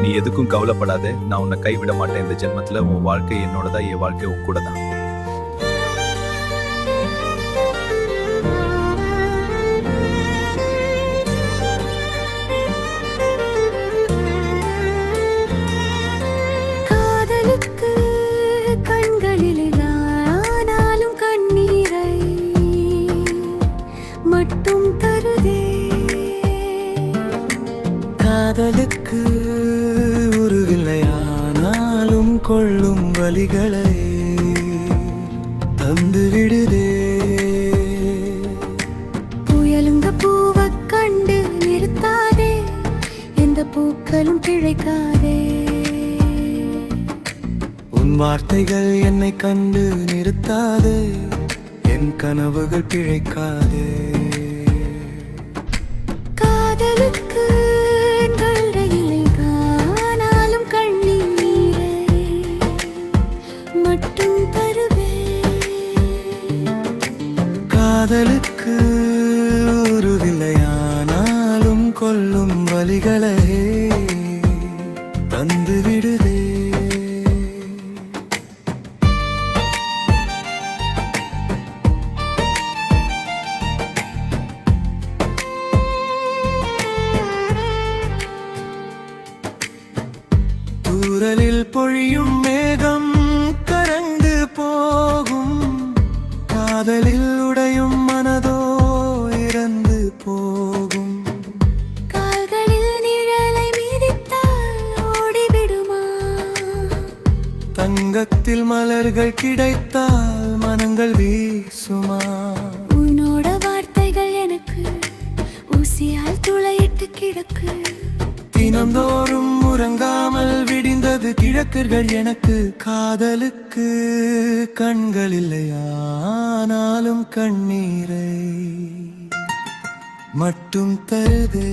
நீ எதுக்கும் கவலைப்படாத, நான் உன்னை கைவிட மாட்டேன். இந்த ஜென்மத்துல உன் வாழ்க்கை என்னோடதான், என் வாழ்க்கை உன் கூட தான். காதலுக்கு கண்களிலே நானாலும் கண்ணீரை மட்டும் தருதே. காதலுக்கு உருவில்லையானாலும் கொள்ளும் வலிகளை தந்து விடுதே. புயலுங்க பூவைக் கண்டு நிறுத்தாதே, எந்த பூக்களும் பிழைக்காதே. உன் வார்த்தைகள் என்னை கண்டு நிறுத்தாதே, என் கனவுகள் பிழைக்காதே. காதலுக்கு கண்களிலே காணாலும் கண்ணீரை மட்டும் தருவே. காதலுக்கு உருவில்லையானாலும் கொல்லும் வலிகளை தந்து விடுதே. தூறலில் பொழியும் மேகம் கரண்டு போகும், காதலில் உடையும் மனதோ இறந்து போகும். கால்களில் நிழலை மிதித்தால் ஓடிவிடுமா? தங்கத்தில் மலர்கள் கிடைத்தால் மனங்கள் வீசுமா? உன்னோட வார்த்தைகள் எனக்கு ஊசியால் துளையிட்டு கிடக்கு. தினந்தோறும் உறங்காமல் விடிந்தது கிழக்குகள் எனக்கு. காதலுக்கு கண்கள் இல்லையானாலும் கண்ணீரை மட்டும் தருதே.